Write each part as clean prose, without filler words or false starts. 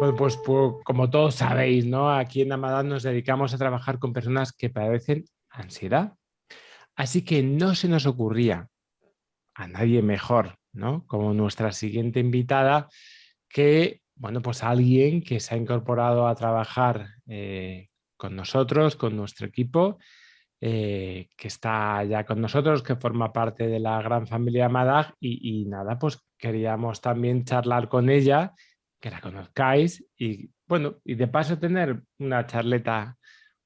Bueno, pues, como todos sabéis, ¿no? Aquí en Amadán nos dedicamos a trabajar con personas que padecen ansiedad. Así que no se nos ocurría a nadie mejor, ¿no? Como nuestra siguiente invitada, que, bueno, pues alguien que se ha incorporado a trabajar con nosotros, con nuestro equipo, que está ya con nosotros, que forma parte de la gran familia Madag y nada, pues queríamos también charlar con ella, que la conozcáis y bueno, y de paso tener una charleta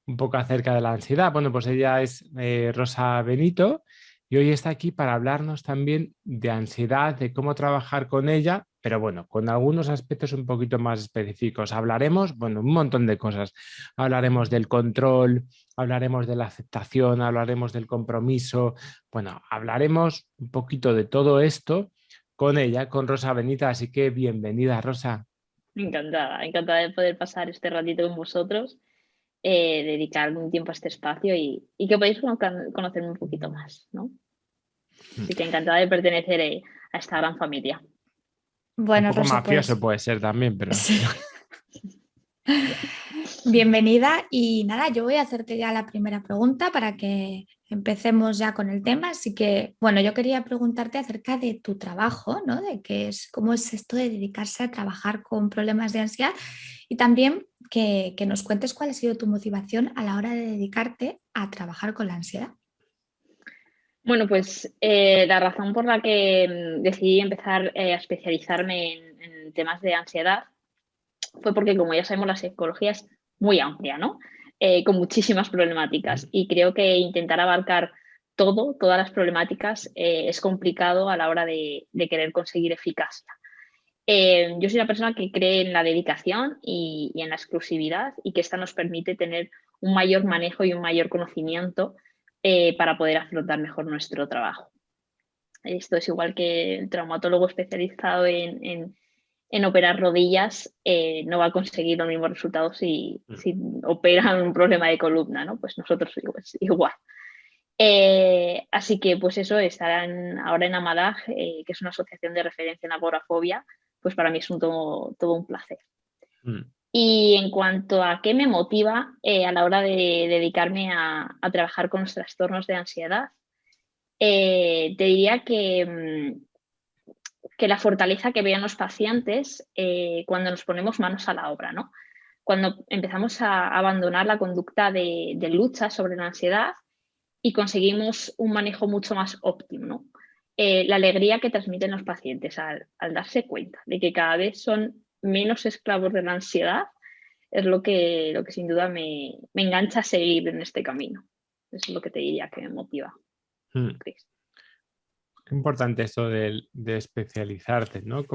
un poco acerca de la ansiedad. Bueno, pues ella es Rosa Benito y hoy está aquí para hablarnos también de ansiedad, de cómo trabajar con ella, pero bueno, con algunos aspectos un poquito más específicos. Hablaremos, bueno, un montón de cosas. Hablaremos del control, hablaremos de la aceptación, hablaremos del compromiso. Bueno, hablaremos un poquito de todo esto con ella, con Rosa Benita. Así que bienvenida, Rosa. Encantada, encantada de poder pasar este ratito con vosotros, dedicar un tiempo a este espacio y que podáis conocerme un poquito más, ¿no? Así que encantada de pertenecer a esta gran familia. Un Bueno, poco Rosa, mafioso pues puede ser también, pero sí. Bienvenida y nada, yo voy a hacerte ya la primera pregunta para que empecemos ya con el tema. Así que, bueno, yo quería preguntarte acerca de tu trabajo, ¿no? De qué es, cómo es esto de dedicarse a trabajar con problemas de ansiedad y también que nos cuentes cuál ha sido tu motivación a la hora de dedicarte a trabajar con la ansiedad. Bueno, pues la razón por la que decidí empezar a especializarme en temas de ansiedad fue porque, como ya sabemos, la psicología es muy amplia, ¿no? Con muchísimas problemáticas y creo que intentar abarcar todas las problemáticas es complicado a la hora de querer conseguir eficacia. Yo soy una persona que cree en la dedicación y en la exclusividad y que esta nos permite tener un mayor manejo y un mayor conocimiento para poder afrontar mejor nuestro trabajo. Esto es igual que el traumatólogo especializado en operar rodillas, no va a conseguir los mismos resultados si opera un problema de columna, ¿no? Pues nosotros pues, igual. Así que pues eso, estarán ahora en Amadag, que es una asociación de referencia en agorafobia, pues para mí es todo un placer. mm, Y en cuanto a qué me motiva a la hora de dedicarme a trabajar con los trastornos de ansiedad, te diría que la fortaleza que vean los pacientes cuando nos ponemos manos a la obra, ¿no? Cuando empezamos a abandonar la conducta de lucha sobre la ansiedad y conseguimos un manejo mucho más óptimo, ¿no? La alegría que transmiten los pacientes al darse cuenta de que cada vez son menos esclavos de la ansiedad es lo que sin duda me engancha a seguir en este camino. Eso es lo que te diría que me motiva, mm. Chris. Qué importante esto de especializarte, ¿no? Mm,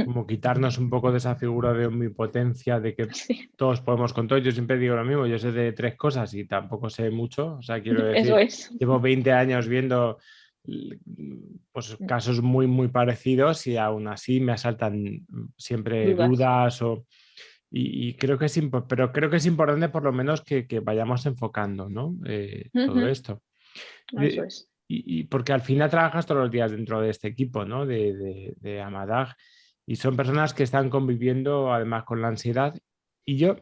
Como quitarnos un poco de esa figura de omnipotencia, de que sí, todos podemos con todo. Yo siempre digo lo mismo, yo sé de tres cosas y tampoco sé mucho. O sea, quiero eso decir, es. llevo 20 años viendo pues, casos muy, muy parecidos y aún así me asaltan siempre Dudas. dudas y creo que pero creo que es importante por lo menos que vayamos enfocando, ¿no? Todo Ujú, esto. eso De- es. y porque al final trabajas todos los días dentro de este equipo, ¿no? De Amadag. Y son personas que están conviviendo además con la ansiedad. Y yo,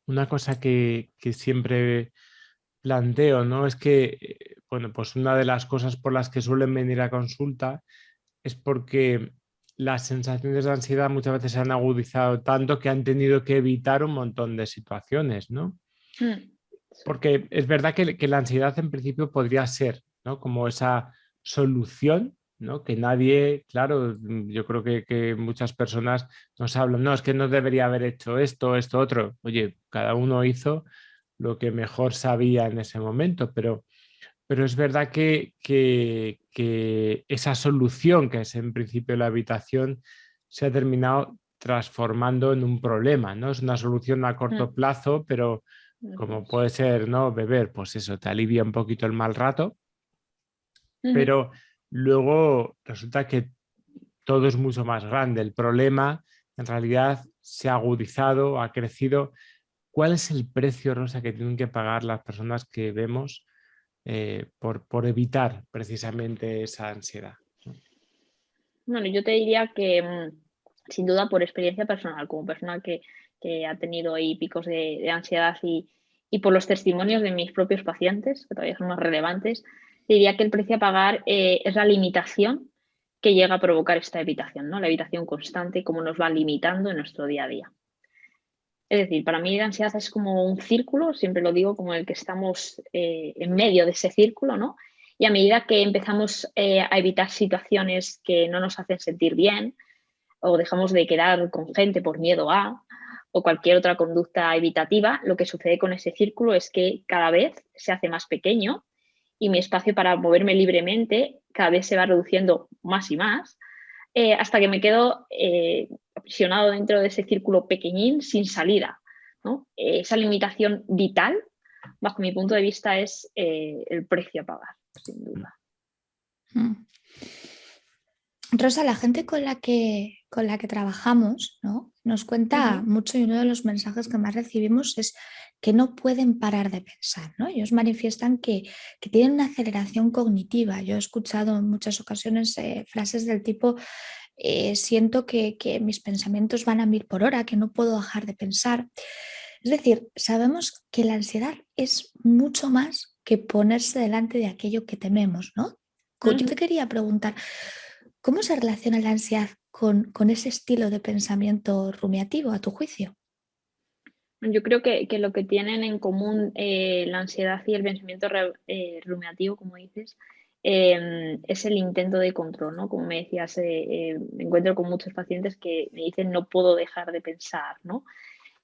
una cosa que siempre planteo, ¿no? Es que, bueno, pues una de las cosas por las que suelen venir a consulta es porque las sensaciones de ansiedad muchas veces se han agudizado tanto que han tenido que evitar un montón de situaciones, ¿no? Mm, sí. Porque es verdad que la ansiedad en principio podría ser, ¿no? Como esa solución, ¿no? Que nadie, claro, yo creo que muchas personas nos hablan, no, es que no debería haber hecho esto, esto, otro. Oye, cada uno hizo lo que mejor sabía en ese momento, pero es verdad que esa solución, que es en principio la habitación, se ha terminado transformando en un problema, ¿no? Es una solución a corto Mm, plazo, pero eso como es. puede ser, ¿no? Beber, pues eso, te alivia un poquito el mal rato, Ujú. pero luego resulta que todo es mucho más grande. El problema en realidad se ha agudizado, ha crecido. ¿Cuál es el precio, Rosa, que tienen que pagar las personas que vemos por evitar precisamente esa ansiedad? Bueno, yo te diría que sin duda por experiencia personal, como persona que ha tenido ahí picos de ansiedad y por los testimonios de mis propios pacientes, que todavía son más relevantes, diría que el precio a pagar es la limitación que llega a provocar esta evitación, ¿no? La evitación constante, cómo nos va limitando en nuestro día a día. Es decir, para mí la ansiedad es como un círculo, siempre lo digo, como el que estamos en medio de ese círculo, ¿no? Y a medida que empezamos a evitar situaciones que no nos hacen sentir bien, o dejamos de quedar con gente por miedo a, o cualquier otra conducta evitativa, lo que sucede con ese círculo es que cada vez se hace más pequeño y mi espacio para moverme libremente cada vez se va reduciendo más y más, hasta que me quedo aprisionado dentro de ese círculo pequeñín sin salida, ¿no? Esa limitación vital, bajo mi punto de vista, es el precio a pagar, sin duda. Rosa, la gente con la que trabajamos, ¿no? Nos cuenta mucho, y uno de los mensajes que más recibimos es que no pueden parar de pensar, ¿no? Ellos manifiestan que tienen una aceleración cognitiva. Yo he escuchado en muchas ocasiones frases del tipo siento que mis pensamientos van a 1000 por hora, que no puedo dejar de pensar. Es decir, sabemos que la ansiedad es mucho más que ponerse delante de aquello que tememos, ¿no? Yo te quería preguntar, ¿cómo se relaciona la ansiedad con ese estilo de pensamiento rumiativo, a tu juicio? Yo creo que lo que tienen en común la ansiedad y el pensamiento rumiativo, como dices, es el intento de control, ¿no? Como me decías, me encuentro con muchos pacientes que me dicen no puedo dejar de pensar, ¿no?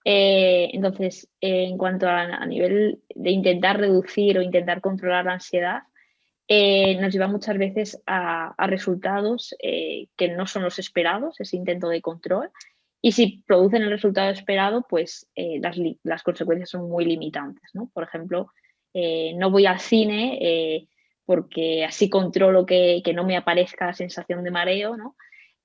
Entonces, en cuanto a nivel de intentar reducir o intentar controlar la ansiedad, nos lleva muchas veces a resultados que no son los esperados, ese intento de control. Y si producen el resultado esperado, pues las consecuencias son muy limitantes, ¿no? Por ejemplo, no voy al cine porque así controlo que no me aparezca la sensación de mareo, ¿no?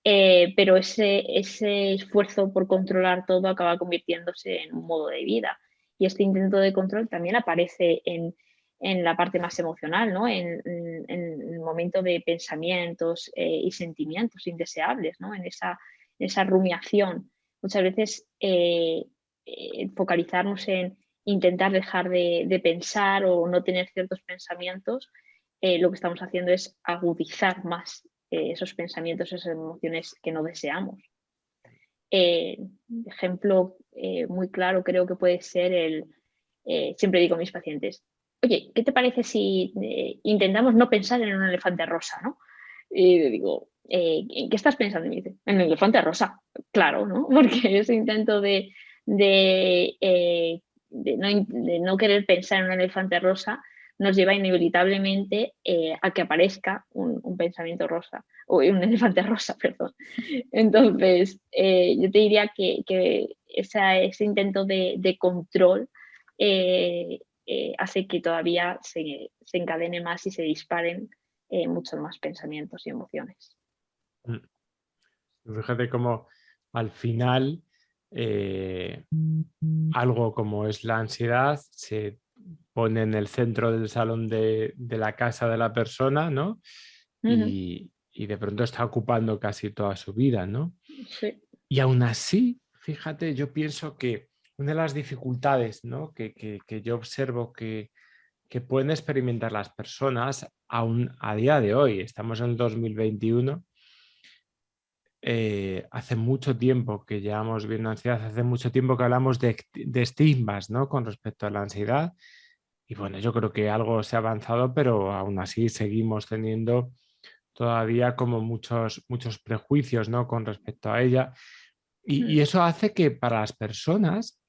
Pero ese esfuerzo por controlar todo acaba convirtiéndose en un modo de vida. Y este intento de control también aparece en la parte más emocional, ¿no? En el momento de pensamientos y sentimientos indeseables, ¿no? En esa rumiación. Muchas veces focalizarnos en intentar dejar de pensar o no tener ciertos pensamientos, lo que estamos haciendo es agudizar más esos pensamientos, esas emociones que no deseamos. Ejemplo muy claro creo que puede ser siempre digo a mis pacientes, oye, ¿qué te parece si intentamos no pensar en un elefante rosa, ¿no? Y le digo, ¿en qué estás pensando? Y me dice, en el elefante rosa. Claro, ¿no? Porque ese intento de no querer pensar en un elefante rosa nos lleva inevitablemente a que aparezca un pensamiento rosa, o un elefante rosa, perdón. Entonces, yo te diría que ese intento de control hace que todavía se encadene más y se disparen muchos más pensamientos y emociones. Fíjate cómo al final algo como es la ansiedad se pone en el centro del salón de la casa de la persona, ¿no? Y de pronto está ocupando casi toda su vida, ¿no? Sí. Y aún así, fíjate, yo pienso que una de las dificultades, ¿no? que yo observo que pueden experimentar las personas aún a día de hoy, estamos en el 2021, hace mucho tiempo que llevamos viendo ansiedad, hace mucho tiempo que hablamos de estigmas, ¿no? Con respecto a la ansiedad. Y bueno, yo creo que algo se ha avanzado, pero aún así seguimos teniendo todavía como muchos prejuicios, ¿no? Con respecto a ella. Y eso hace que para las personas,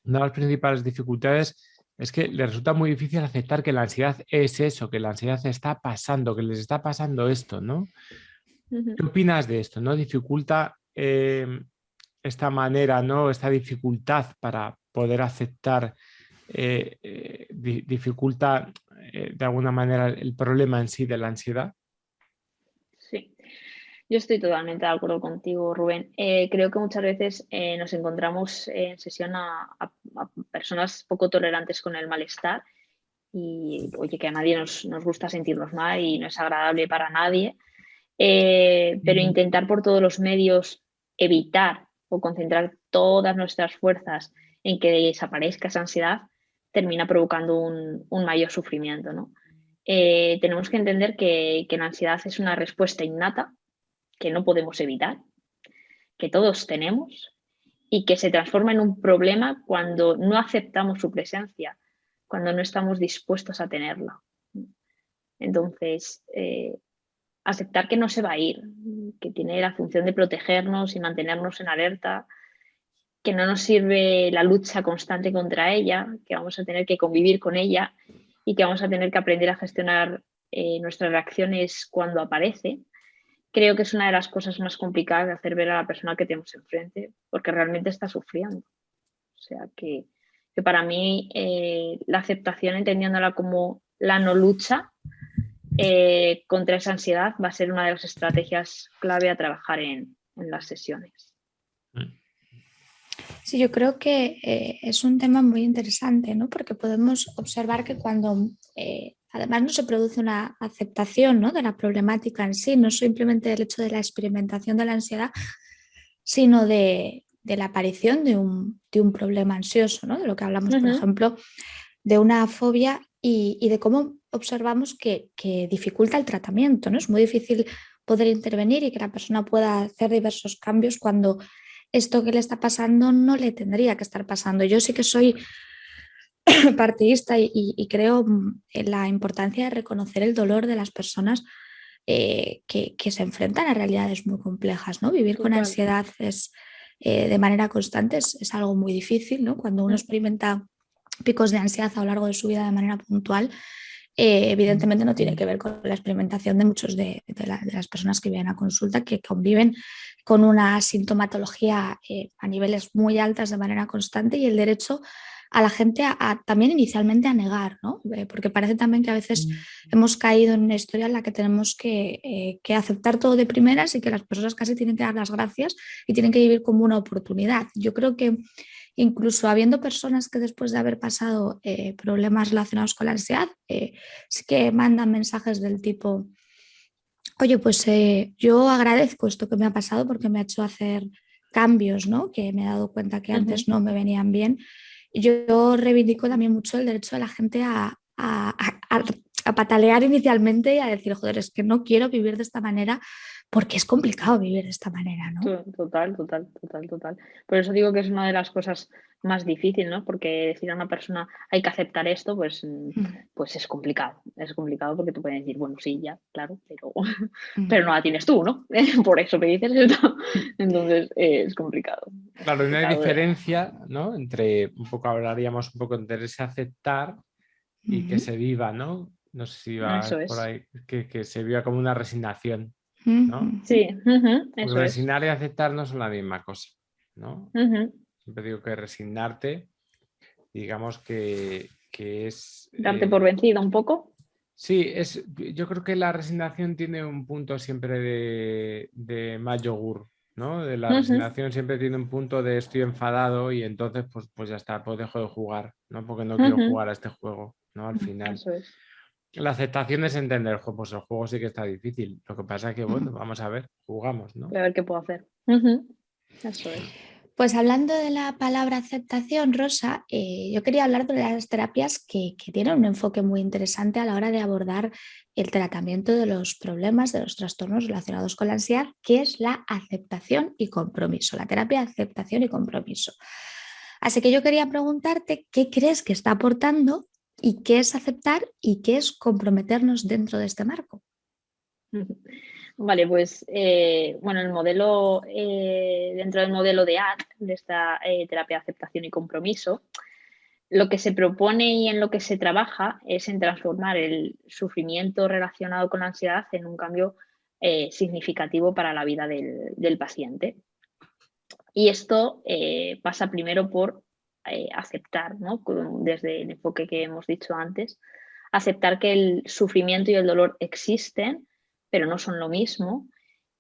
una de las principales dificultades es que les resulta muy difícil aceptar que la ansiedad es eso, que la ansiedad está pasando, que les está pasando esto, ¿no? ¿Qué opinas de esto? ¿No? Dificulta esta manera, ¿no? Esta dificultad para poder aceptar, dificulta de alguna manera el problema en sí de la ansiedad. Sí, yo estoy totalmente de acuerdo contigo, Rubén. Creo que muchas veces nos encontramos en sesión a personas poco tolerantes con el malestar y, oye, que a nadie nos gusta sentirnos mal y no es agradable para nadie. Pero intentar por todos los medios evitar o concentrar todas nuestras fuerzas en que desaparezca esa ansiedad, termina provocando un mayor sufrimiento, ¿no? Tenemos que entender que la ansiedad es una respuesta innata que no podemos evitar, que todos tenemos y que se transforma en un problema cuando no aceptamos su presencia, cuando no estamos dispuestos a tenerla. Entonces, aceptar que no se va a ir, que tiene la función de protegernos y mantenernos en alerta, que no nos sirve la lucha constante contra ella, que vamos a tener que convivir con ella y que vamos a tener que aprender a gestionar nuestras reacciones cuando aparece. Creo que es una de las cosas más complicadas de hacer ver a la persona que tenemos enfrente, porque realmente está sufriendo. O sea que para mí la aceptación, entendiéndola como la no lucha contra esa ansiedad, va a ser una de las estrategias clave a trabajar en las sesiones. Sí, yo creo que es un tema muy interesante, ¿no? Porque podemos observar que cuando además no se produce una aceptación, ¿no?, de la problemática en sí, no simplemente el hecho de la experimentación de la ansiedad, sino de la aparición de un problema ansioso, ¿no? De lo que hablamos, por ejemplo, de una fobia y de cómo observamos que dificulta el tratamiento, ¿no? Es muy difícil poder intervenir y que la persona pueda hacer diversos cambios cuando esto que le está pasando no le tendría que estar pasando. Yo sí que soy partidista y creo en la importancia de reconocer el dolor de las personas que se enfrentan a realidades muy complejas, ¿no? Vivir con ansiedad de manera constante es algo muy difícil, ¿no? Cuando uno experimenta picos de ansiedad a lo largo de su vida de manera puntual, evidentemente no tiene que ver con la experimentación de muchos de las personas que vienen a consulta, que conviven con una sintomatología a niveles muy altas de manera constante y el derecho a la gente también inicialmente a negar, ¿no? Porque parece también que a veces hemos caído en una historia en la que tenemos que aceptar todo de primeras y que las personas casi tienen que dar las gracias y tienen que vivir como una oportunidad. Yo creo que incluso habiendo personas que después de haber pasado problemas relacionados con la ansiedad, sí que mandan mensajes del tipo, oye, pues yo agradezco esto que me ha pasado porque me ha hecho hacer cambios, ¿no?, que me he dado cuenta que antes no me venían bien. Yo reivindico también mucho el derecho de la gente a patalear inicialmente y a decir, joder, es que no quiero vivir de esta manera porque es complicado vivir de esta manera, ¿no? Total. Por eso digo que es una de las cosas más difíciles, ¿no? Porque decir a una persona hay que aceptar esto, pues es complicado. Es complicado porque tú puedes decir, bueno, sí, ya, claro, pero no la tienes tú, ¿no? Por eso me dices esto. Entonces es complicado. Claro, no hay diferencia, ¿no?, entre, un poco hablaríamos un poco entre ese aceptar y que se viva, ¿no? No sé si va Eso por es. ahí, que se viva como una resignación, ¿no? Sí, Porque eso es. resignar y aceptar no son la misma cosa, ¿no? Siempre digo que resignarte, digamos que es... Darte por vencido un poco. Sí, yo creo que la resignación tiene un punto siempre de más yogur, ¿no? De la resignación siempre tiene un punto de estoy enfadado y entonces pues ya está, pues dejo de jugar, ¿no? Porque no quiero jugar a este juego, ¿no? Al final. Eso es. La aceptación es entender, pues el juego sí que está difícil. Lo que pasa es que, bueno, vamos a ver, jugamos, ¿no? Voy a ver qué puedo hacer. Eso es. Pues hablando de la palabra aceptación, Rosa, yo quería hablar de las terapias que tienen un enfoque muy interesante a la hora de abordar el tratamiento de los problemas, de los trastornos relacionados con la ansiedad, que es la aceptación y compromiso, la terapia de aceptación y compromiso. Así que yo quería preguntarte qué crees que está aportando y qué es aceptar y qué es comprometernos dentro de este marco. Vale, pues bueno, el modelo, dentro del modelo de ACT, de esta terapia de aceptación y compromiso, lo que se propone y en lo que se trabaja es en transformar el sufrimiento relacionado con la ansiedad en un cambio significativo para la vida del paciente. Y esto pasa primero por aceptar, ¿no?, desde el enfoque que hemos dicho antes, aceptar que el sufrimiento y el dolor existen, pero no son lo mismo.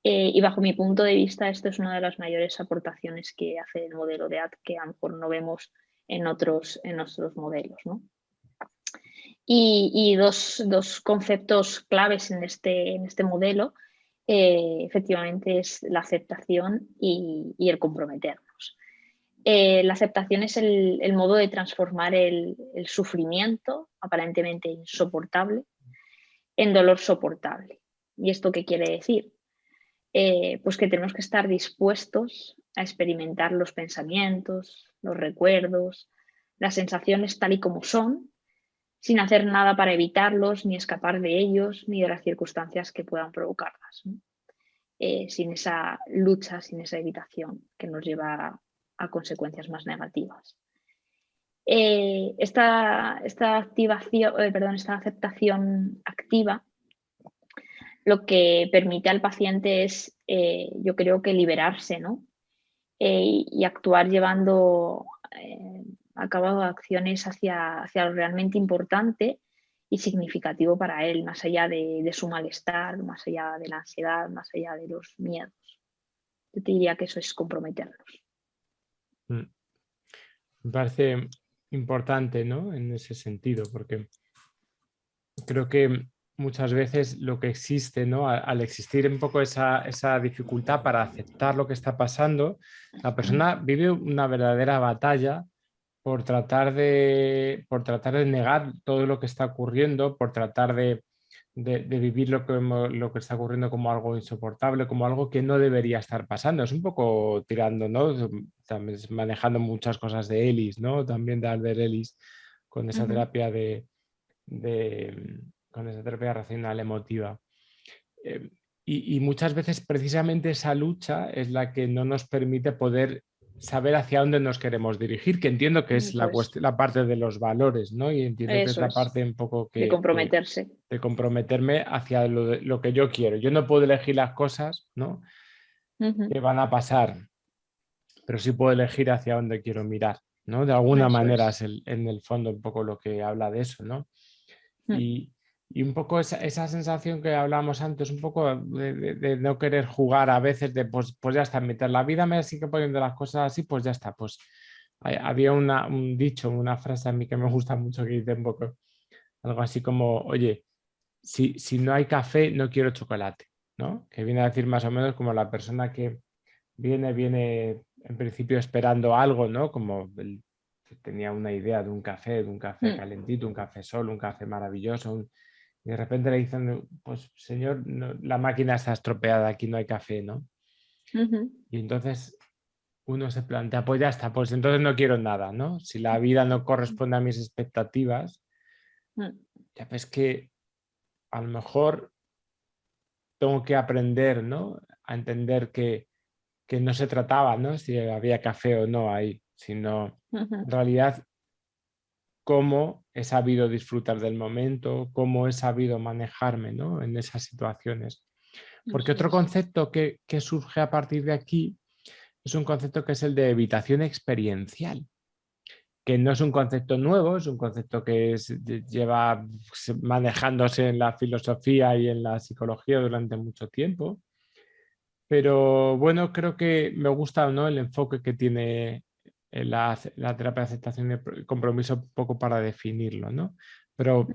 Y bajo mi punto de vista, esto es una de las mayores aportaciones que hace el modelo de ACT, que a lo mejor no vemos en otros modelos, ¿no? Y dos conceptos claves en este modelo efectivamente es la aceptación y el comprometernos. La aceptación es el modo de transformar el sufrimiento aparentemente insoportable en dolor soportable. ¿Y esto qué quiere decir? Pues que tenemos que estar dispuestos a experimentar los pensamientos, los recuerdos, las sensaciones tal y como son, sin hacer nada para evitarlos, ni escapar de ellos, ni de las circunstancias que puedan provocarlas, ¿no? Sin esa lucha, sin esa evitación que nos lleva a consecuencias más negativas. Esta aceptación activa lo que permite al paciente es, yo creo que liberarse, ¿no? Y actuar llevando a cabo acciones hacia lo realmente importante y significativo para él, más allá de su malestar, más allá de la ansiedad, más allá de los miedos. Yo te diría que eso es comprometernos. Me parece importante, ¿no? En ese sentido, porque creo que muchas veces lo que existe, ¿no? Al existir un poco esa dificultad para aceptar lo que está pasando, la persona vive una verdadera batalla por tratar de negar todo lo que está ocurriendo, por tratar de vivir lo que está ocurriendo como algo insoportable, como algo que no debería estar pasando. Es un poco tirando, ¿no? También manejando muchas cosas de Ellis, ¿no? También de Albert Ellis, con esa terapia con esa terapia racional emotiva. Y muchas veces precisamente esa lucha es la que no nos permite poder saber hacia dónde nos queremos dirigir, que entiendo que es la parte de los valores, ¿no? Y entiendo que es la parte un poco de comprometerse. De comprometerme hacia lo que yo quiero. Yo no puedo elegir las cosas, ¿no? Que van a pasar, pero sí puedo elegir hacia dónde quiero mirar, ¿no? De alguna manera es en el fondo un poco lo que habla de eso, ¿no? Y un poco esa sensación que hablábamos antes, un poco de no querer jugar a veces, de pues ya está, mientras la vida me sigue poniendo las cosas así, pues ya está. Pues había un dicho, una frase a mí que me gusta mucho que dice un poco algo así como, oye, si no hay café, no quiero chocolate, ¿no? Que viene a decir más o menos como la persona que viene en principio esperando algo, ¿no? Como tenía una idea de un café calentito, un café solo, un café maravilloso, y de repente le dicen, pues señor, no, la máquina está estropeada, aquí no hay café, ¿no? Y entonces uno se plantea, pues ya está, pues entonces no quiero nada, ¿no? Si la vida no corresponde a mis expectativas, ya ves que a lo mejor tengo que aprender, ¿no? A entender que no se trataba, ¿no? Si había café o no ahí, sino en realidad cómo he sabido disfrutar del momento, cómo he sabido manejarme, ¿no? En esas situaciones. Porque otro concepto que surge a partir de aquí es un concepto que es el de evitación experiencial, que no es un concepto nuevo, es un concepto que lleva manejándose en la filosofía y en la psicología durante mucho tiempo. Pero bueno, creo que me gusta, ¿no? El enfoque que tiene la terapia de aceptación y compromiso un poco para definirlo, ¿no? Pero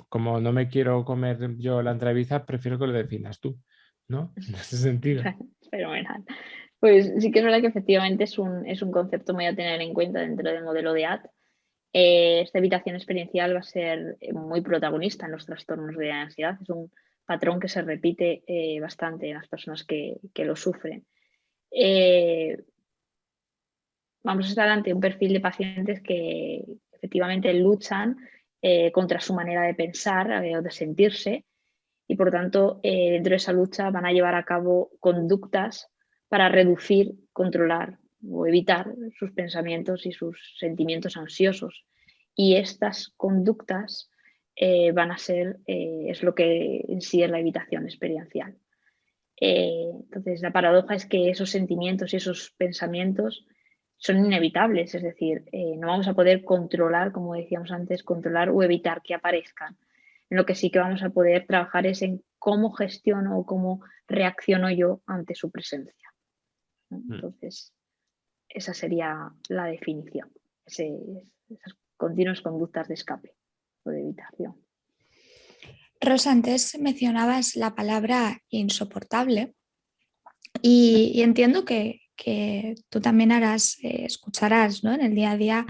como no me quiero comer yo la entrevista, prefiero que lo definas tú, ¿no? En ese sentido. Fenomenal. Pues sí que es verdad que efectivamente es un concepto muy a tener en cuenta dentro del modelo de AT. Esta evitación experiencial va a ser muy protagonista en los trastornos de ansiedad. Es un patrón que se repite bastante en las personas que lo sufren. Vamos a estar ante un perfil de pacientes que efectivamente luchan contra su manera de pensar o de sentirse y por tanto dentro de esa lucha van a llevar a cabo conductas para reducir, controlar o evitar sus pensamientos y sus sentimientos ansiosos. Y estas conductas van a ser, es lo que en sí es la evitación experiencial. Entonces, la paradoja es que esos sentimientos y esos pensamientos son inevitables, es decir, no vamos a poder controlar, como decíamos antes, controlar o evitar que aparezcan. En lo que sí que vamos a poder trabajar es en cómo gestiono o cómo reacciono yo ante su presencia. Entonces, esa sería la definición, esas continuas conductas de escape o de evitación. Rosa, antes mencionabas la palabra insoportable y entiendo que tú también escucharás, ¿no? En el día a día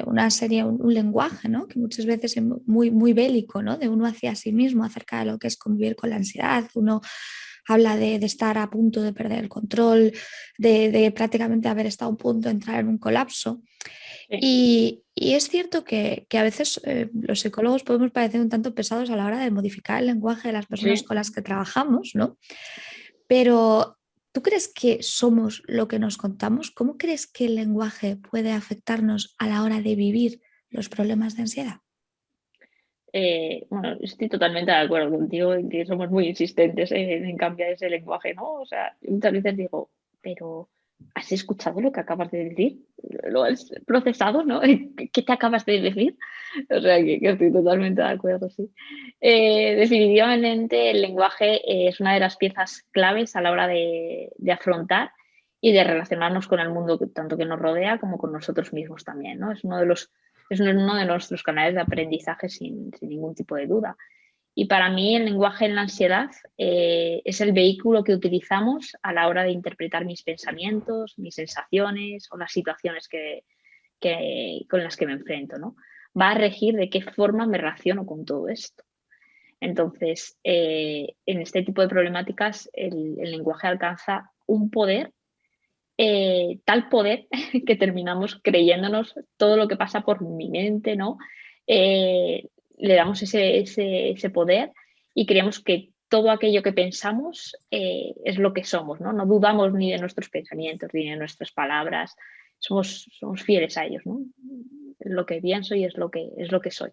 una serie, un lenguaje, ¿no? Que muchas veces es muy, muy bélico, ¿no? De uno hacia sí mismo acerca de lo que es convivir con la ansiedad. Uno habla de estar a punto de perder el control, de prácticamente haber estado a punto de entrar en un colapso. Sí. Y es cierto que a veces los psicólogos podemos parecer un tanto pesados a la hora de modificar el lenguaje de las personas Sí. con las que trabajamos, ¿no? Pero ¿tú crees que somos lo que nos contamos? ¿Cómo crees que el lenguaje puede afectarnos a la hora de vivir los problemas de ansiedad? Bueno, estoy totalmente de acuerdo contigo en que somos muy insistentes en cambiar ese lenguaje, ¿no? O sea, muchas veces digo, pero ¿has escuchado lo que acabas de decir? ¿Lo has procesado, no? ¿Qué te acabas de decir? O sea, que estoy totalmente de acuerdo, sí. Definitivamente el lenguaje es una de las piezas claves a la hora de afrontar y de relacionarnos con el mundo tanto que nos rodea como con nosotros mismos también, ¿no? Es uno de nuestros canales de aprendizaje sin ningún tipo de duda. Y para mí el lenguaje en la ansiedad es el vehículo que utilizamos a la hora de interpretar mis pensamientos, mis sensaciones o las situaciones con las que me enfrento, ¿no? Va a regir de qué forma me relaciono con todo esto. Entonces, en este tipo de problemáticas, el lenguaje alcanza un poder, tal poder que terminamos creyéndonos todo lo que pasa por mi mente, ¿no? Le damos ese poder y creemos que todo aquello que pensamos es lo que somos, ¿no? No dudamos ni de nuestros pensamientos ni de nuestras palabras, somos fieles a ellos, ¿no? Es lo que pienso y es lo que soy.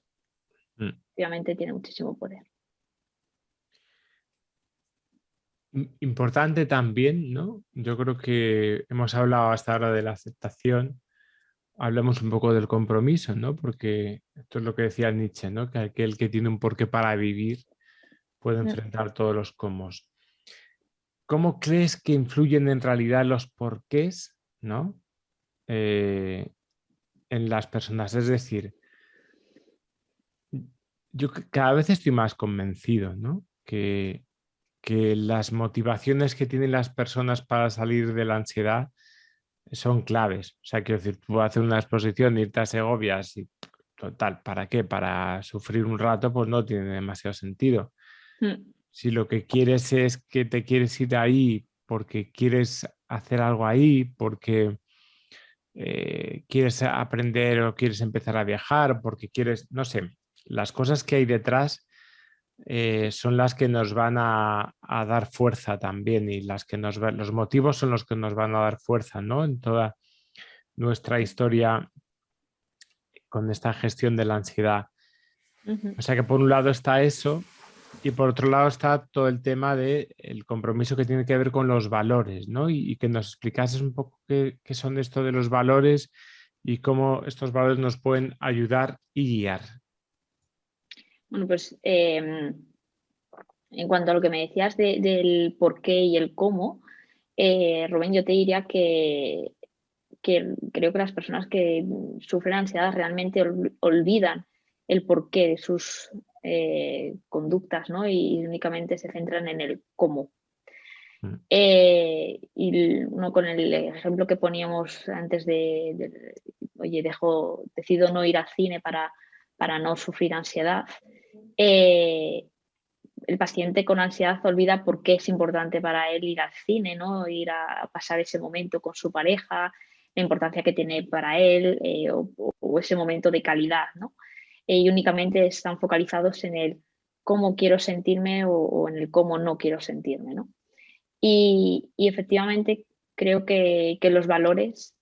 Mm. Obviamente tiene muchísimo poder. Importante también, ¿no? Yo creo que hemos hablado hasta ahora de la aceptación, hablemos un poco del compromiso, ¿no? Porque esto es lo que decía Nietzsche, ¿no? Que aquel que tiene un porqué para vivir puede enfrentar todos los cómo. ¿Cómo crees que influyen en realidad los porqués, ¿no? En las personas? Es decir, yo cada vez estoy más convencido, ¿no? Que las motivaciones que tienen las personas para salir de la ansiedad son claves. O sea, quiero decir, tú hacer una exposición, irte a Segovia, y total, ¿para qué? Para sufrir un rato, pues no tiene demasiado sentido. Mm. Si lo que quieres es que te quieres ir ahí porque quieres hacer algo ahí, porque quieres aprender o quieres empezar a viajar, porque quieres, no sé, las cosas que hay detrás son las que nos van a dar fuerza también y los motivos son los que nos van a dar fuerza, ¿no? En toda nuestra historia con esta gestión de la ansiedad. Ujú. O sea que por un lado está eso y por otro lado está todo el tema del compromiso que tiene que ver con los valores, ¿no? Y que nos explicases un poco qué son esto de los valores y cómo estos valores nos pueden ayudar y guiar. Bueno, pues en cuanto a lo que me decías del por qué y el cómo, Rubén, yo te diría que creo que las personas que sufren ansiedad realmente olvidan el porqué de sus conductas, ¿no? Y únicamente se centran en el cómo. Mm. Y uno con el ejemplo que poníamos antes oye, decido no ir al cine para no sufrir ansiedad. El paciente con ansiedad olvida por qué es importante para él ir al cine, ¿no? Ir a pasar ese momento con su pareja, la importancia que tiene para él o ese momento de calidad, ¿no? Y únicamente están focalizados en el cómo quiero sentirme o en el cómo no quiero sentirme, ¿no? Y efectivamente creo que los valores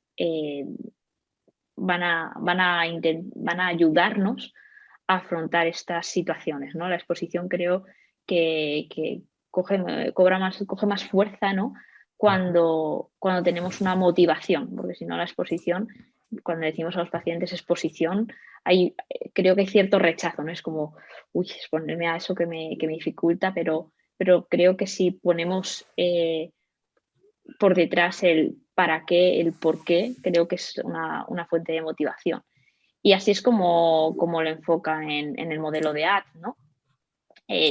van a ayudarnos a afrontar estas situaciones, ¿no? La exposición creo que coge más fuerza, ¿no? Cuando tenemos una motivación, porque si no la exposición, cuando decimos a los pacientes exposición, creo que hay cierto rechazo, ¿no? Es como, uy, exponerme a eso que me dificulta, pero creo que si ponemos por detrás el para qué, el por qué, creo que es una fuente de motivación. Y así es como lo enfocan en el modelo de ACT, ¿no?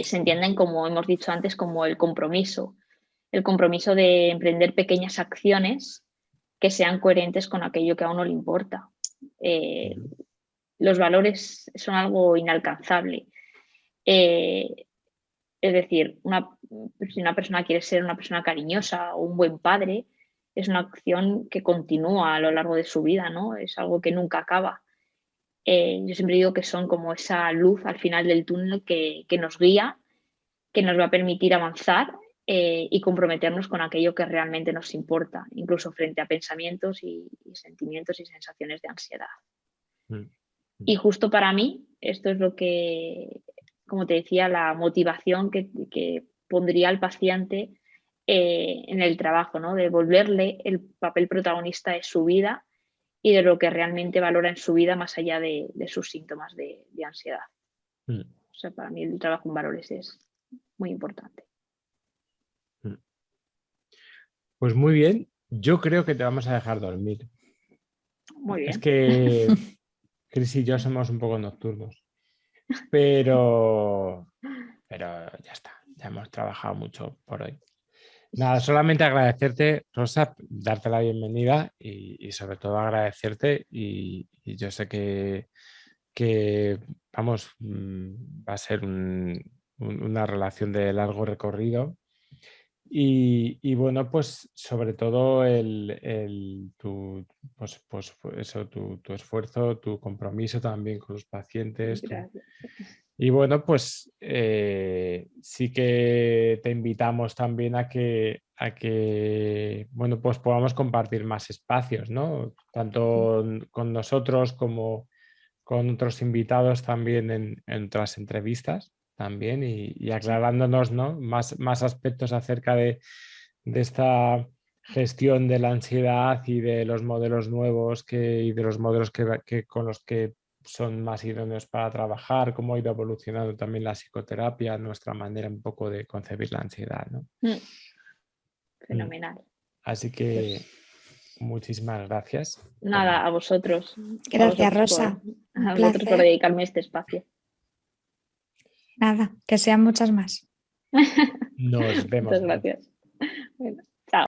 se entienden, como hemos dicho antes, como el compromiso de emprender pequeñas acciones que sean coherentes con aquello que a uno le importa. Los valores son algo inalcanzable. Es decir, si una persona quiere ser una persona cariñosa o un buen padre, es una acción que continúa a lo largo de su vida, ¿no? Es algo que nunca acaba. Yo siempre digo que son como esa luz al final del túnel que nos guía, que nos va a permitir avanzar y comprometernos con aquello que realmente nos importa, incluso frente a pensamientos y sentimientos y sensaciones de ansiedad. Y justo para mí, esto es lo que, como te decía, la motivación que pondría al paciente en el trabajo, ¿no? De volverle el papel protagonista de su vida y de lo que realmente valora en su vida más allá de sus síntomas de ansiedad. O sea, para mí el trabajo en valores es muy importante. Pues muy bien, yo creo que te vamos a dejar dormir. Muy bien. Es que Cris y yo somos un poco nocturnos, pero ya está, ya hemos trabajado mucho por hoy. Nada, solamente agradecerte, Rosa, darte la bienvenida y sobre todo agradecerte y yo sé que vamos, va a ser una relación de largo recorrido y bueno, pues sobre todo tu esfuerzo, tu compromiso también con los pacientes. Gracias. Y bueno, pues sí que te invitamos también a que bueno, pues podamos compartir más espacios, ¿no? Tanto con nosotros como con otros invitados también en otras entrevistas también y aclarándonos, ¿no? más aspectos acerca de esta gestión de la ansiedad y de los modelos nuevos y de los modelos con los que son más idóneos para trabajar, cómo ha ido evolucionando también la psicoterapia, nuestra manera un poco de concebir la ansiedad, ¿no? Fenomenal. Así que muchísimas gracias. Nada, a vosotros. Gracias, Rosa. A vosotros por dedicarme este espacio. Nada, que sean muchas más. Nos vemos. Muchas gracias. Bueno.